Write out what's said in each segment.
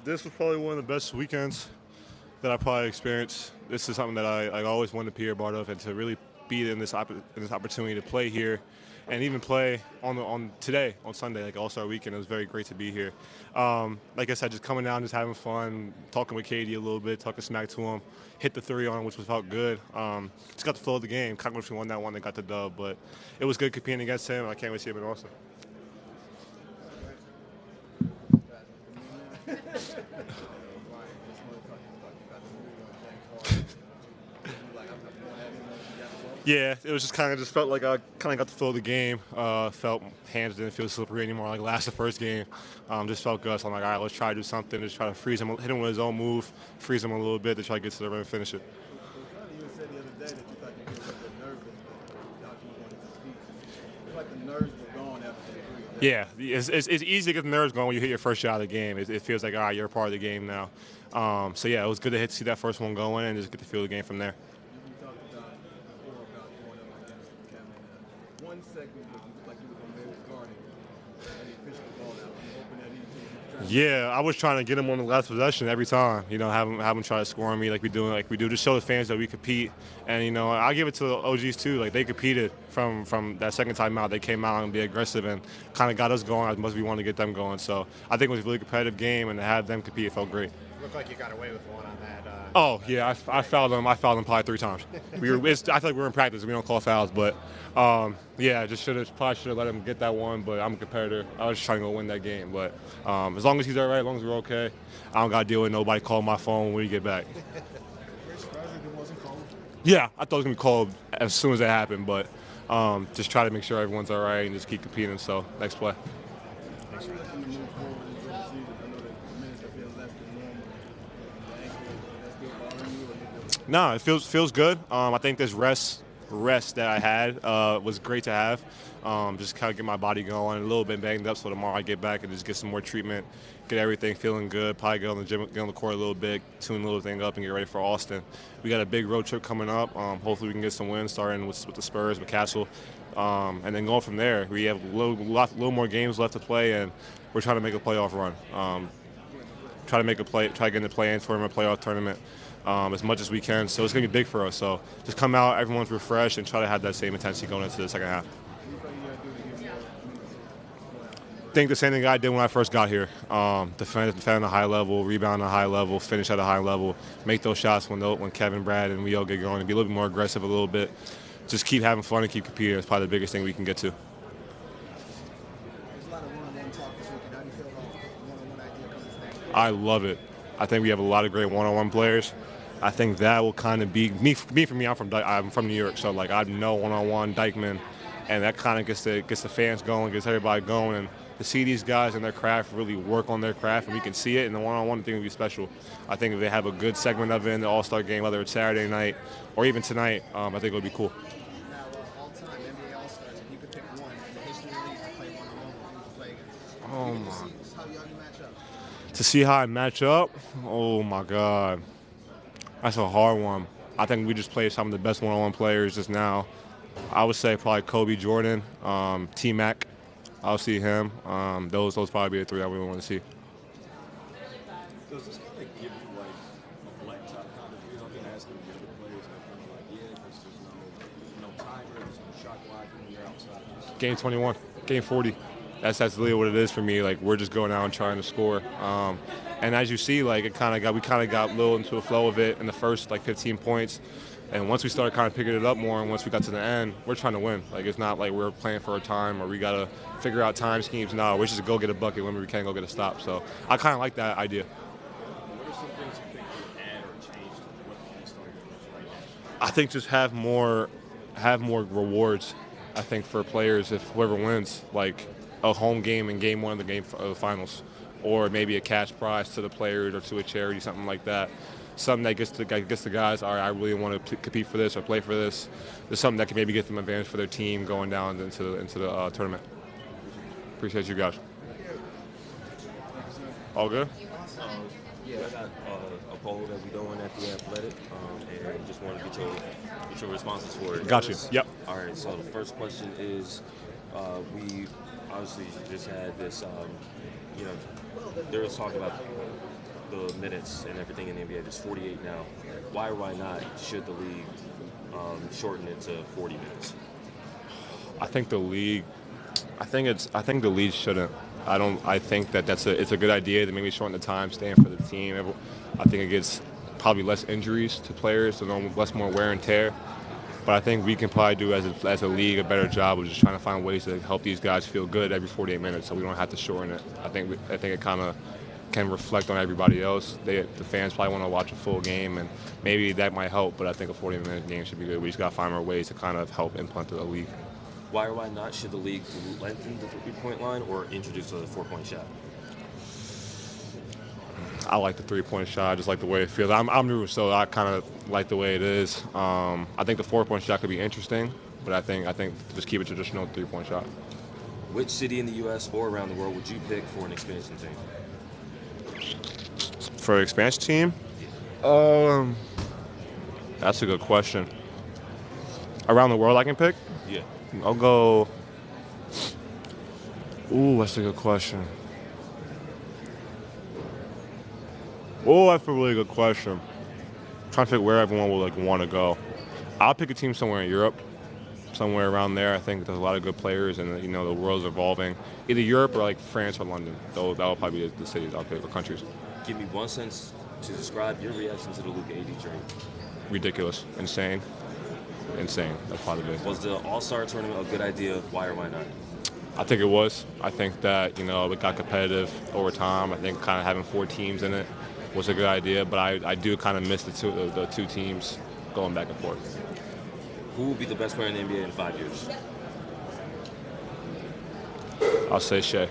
This was probably one of the best weekends that I probably experienced. This is something that I always wanted to be a part of, and to really be in this opportunity to play here, and even play on today on Sunday, like All-Star Weekend. It was very great to be here. Like I said, just coming down, just having fun, talking with KD a little bit, talking smack to him, hit the three on him, which felt good. Just got the flow of the game. Kind of wish we won that one and got the dub, but it was good competing against him. I can't wait to see him in Austin. Yeah, it was just felt like I kind of got the flow of the game. Felt hands didn't feel slippery anymore like last the first game. Just felt good. So I'm like, all right, let's try to do something. Just try to freeze him, hit him with his own move, freeze him a little bit to try to get to the rim and finish it. You even said the other day that you thought you were a bit nervous, but without you wanting to speak. It's like the nerves were gone after the three. Yeah, it's easy to get the nerves going when you hit your first shot of the game. It feels like, all right, you're a part of the game now. So yeah, it was good to see that first one going and just get to feel the game from there. You talked about before about going up against Kevin. One segment where you looked like you were going to be guarding, and he pitched the ball out. I'm hoping that Yeah, I was trying to get him on the last possession every time. You know, have him try to score on me like we do. Just show the fans that we compete. And you know, I give it to the OGs too. Like they competed from that second time out. They came out and be aggressive and kind of got us going as much as we wanted to get them going. So I think it was a really competitive game, and to have them compete, it felt great. Looked like you got away with one on that. Oh yeah, I fouled him. I fouled him probably 3 times. I feel like we were in practice. We don't call fouls, but yeah, just should have let him get that one. But I'm a competitor. I was just trying to go win that game. But as long as he's all right, as long as we're okay, I don't got to deal with nobody calling my phone when we get back. Yeah, I thought it was gonna be called as soon as it happened, but just try to make sure everyone's all right and just keep competing. So next play. No, it feels good. I think this rest that I had was great to have. Just kind of get my body going, a little bit banged up, so tomorrow I get back and just get some more treatment, get everything feeling good. Probably get on the gym, get on the court a little bit, tune a little thing up, and get ready for Austin. We got a big road trip coming up. Hopefully we can get some wins, starting with the Spurs, with Castle, and then going from there. We have a little more games left to play, and we're trying to make a playoff run. Try to get in the play-in tournament, playoff tournament. As much as we can, so it's going to be big for us. So just come out, everyone's refreshed, and try to have that same intensity going into the second half. I think the same thing I did when I first got here. Defend at a high level, rebound at a high level, finish at a high level, make those shots when Kevin, Brad, and we all get going, and be a little bit more aggressive a little bit. Just keep having fun and keep competing. It's probably the biggest thing we can get to. I love it. I think we have a lot of great one-on-one players. I think that will kind of be me. For me, I'm from New York, so like I know one-on-one Dykeman, and that kind of gets the fans going, gets everybody going, and to see these guys and their craft really work on their craft, and we can see it in the one-on-one thing will be special. I think if they have a good segment of it in the All-Star game, whether it's Saturday night or even tonight, I think it'll be cool. Now, all-time NBA All-Stars, if you could pick one in the history of the league to play one-on-one, who would play against? Oh my. How you match up? To see how I match up, oh my God, that's a hard one. I think we just played some of the best one-on-one players just now. I would say probably Kobe, Jordan, T-Mac. I'll see him. Those probably be the 3 I really want to see. Does this kind of give you like a black top kind of view? I've been asking the other players that kind of like, yeah, because there's no timer, there's no shot clock when you're outside. Game 21, game 40. That's really what it is for me. Like we're just going out and trying to score. And as you see, like we kind of got a little into a flow of it in the first like 15 points. And once we started kind of picking it up more, and once we got to the end, we're trying to win. Like it's not like we're playing for a time or we gotta figure out time schemes. No, we're just go get a bucket when we can't go get a stop. So I kind of like that idea. What are some things you think you add or change to what the All-Star game is right now? I think just have more rewards. I think for players if whoever wins, like a home game in game 1 of the finals, or maybe a cash prize to the players or to a charity, something like that. Something that gets the guys, all right, I really want to compete for this or play for this. There's something that can maybe get them advantage for their team going down into the tournament. Appreciate you guys. All good? Yeah, I got a poll that we're doing at The Athletic, and just wanted to get your responses for it. Got you. Yep. All right, so the first question is, we obviously just had this, there was talk about the minutes and everything in the NBA. There's 48 now. Why or why not should the league shorten it to 40 minutes? I think the league shouldn't. I think that it's a good idea to maybe shorten the time, staying for the team. I think it gets probably less injuries to players, so less more wear and tear. But I think we can probably do as a league a better job of just trying to find ways to help these guys feel good every 48 minutes, so we don't have to shorten it. I think it kind of can reflect on everybody else. The fans probably want to watch a full game, and maybe that might help. But I think a 40-minute game should be good. We just got to find more ways to kind of help implement the league. Why or why not should the league lengthen the three-point line or introduce a four-point shot? I like the three-point shot. I just like the way it feels. I'm new, so I kind of like the way it is. I think the four-point shot could be interesting, but I think just keep it traditional three-point shot. Which city in the U.S. or around the world would you pick for an expansion team? For an expansion team? That's a good question. Around the world I can pick? Yeah. I'll go... Ooh, that's a good question. Oh, that's a really good question. I'm trying to figure where everyone will want to go. I'll pick a team somewhere in Europe, somewhere around there. I think there's a lot of good players, and the world's evolving. Either Europe or France or London. That'll probably be the cities I'll pick, or countries. Give me one sentence to describe your reaction to the Luka AD trade. Ridiculous, insane. That's probably it. Was the All-Star tournament a good idea? Why or why not? I think it was. I think that it got competitive over time. I think kind of having 4 teams in it was a good idea, but I do kind of miss the two teams going back and forth. Who will be the best player in the NBA in 5 years? I'll say Shea.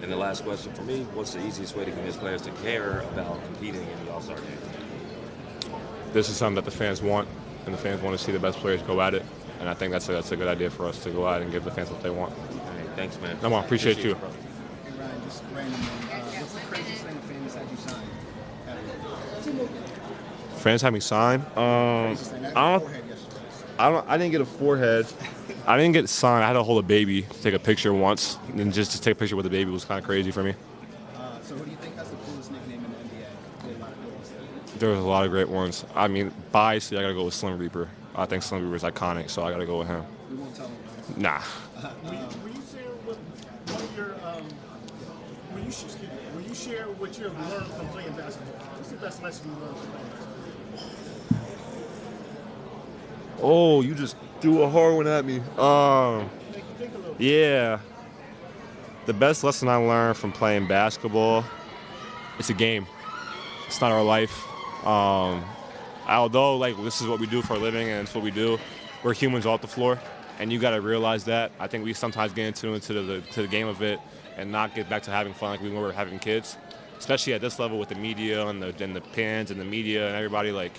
And the last question for me, what's the easiest way to convince players to care about competing in the All-Star game? This is something that the fans want, and the fans want to see the best players go at it, and I think that's a good idea for us to go out and give the fans what they want. All right, thanks, man. No, I appreciate you. Hey, Ryan, just random one. What's the craziest thing a fan has had you sign? Fans had me sign. Craziest thing. I Forehead yesterday. I didn't get a forehead. I didn't get signed. I had to hold a baby to take a picture once, and just to take a picture with a baby was kind of crazy for me. So who do you think has the coolest nickname in the NBA? There's a lot of great ones. I mean, biasly, I gotta go with Slim Reaper. I think Slim Reaper is iconic, so I gotta go with him. We won't tell him. Nah. Will you share what one of your will you share what you have learned from playing basketball? What's the best lesson you learned from playing basketball? Oh, you just threw a hard one at me. Make you think a little bit. Yeah. The best lesson I learned from playing basketball, it's a game. It's not our life. Although, this is what we do for a living and it's what we do, we're humans off the floor, and you got to realize that. I think we sometimes get into the game of it and not get back to having fun like we were having kids, especially at this level with the media and the pins and the media and everybody.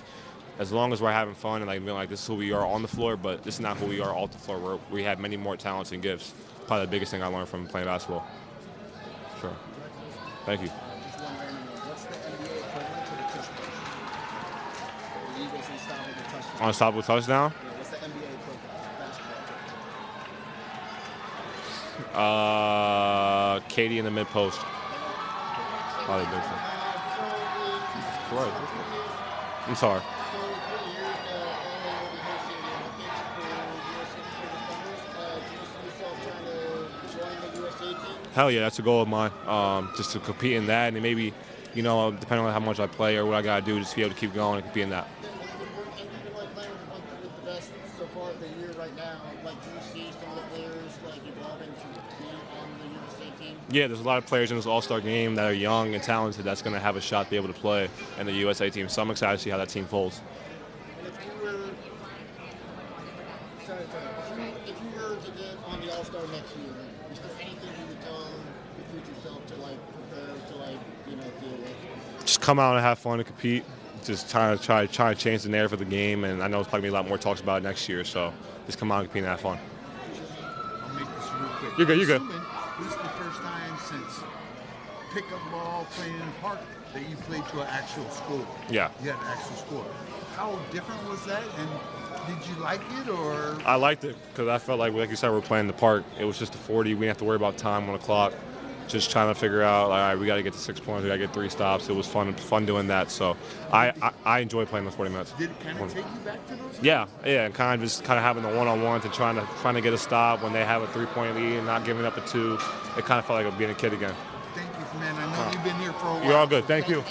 As long as we're having fun and being this is who we are on the floor, but this is not who we are off the floor. We have many more talents and gifts. Probably the biggest thing I learned from playing basketball. Sure. Thank you. Just one random one. What's the NBA equivalent to the touchdown? The Eagles unstoppable touchdown. Unstoppable touchdown? Yeah, what's the NBA equivalent to basketball? Katie in the mid post. Probably big thing. I'm sorry. Hell yeah, that's a goal of mine. Just to compete in that, and maybe, depending on how much I play or what I gotta do, just to be able to keep going and compete in that. Yeah, there's a lot of players in this All-Star game that are young and talented that's going to have a shot to be able to play in the USA team. So I'm excited to see how that team folds. If you were to get on the All-Star next year, is there anything you would tell the future self to prepare to deal with? Just come out and have fun and compete. Just try to change the narrative of the game, and I know there's probably gonna be a lot more talks about it next year. So just come out and compete and have fun. I'll make this real quick. You're good. You're good. This is the first time since pickup ball playing in the park that you played to an actual score. Yeah. You had an actual score. How different was that, and did you like it, or? I liked it because I felt like you said, we're playing in the park. It was just a 40. We didn't have to worry about time on the clock. just trying to figure out, like, all right, we got to get to 6 points, we got to get 3 stops. It was fun doing that. So I enjoy playing those 40 minutes. Did it kind of take you back to those? Yeah, and kind of having the one-on-ones and trying to get a stop when they have a 3-point lead and not giving up a 2. It kind of felt like being a kid again. Thank you, man. I know you've been here for a while. You're all good. Thank you.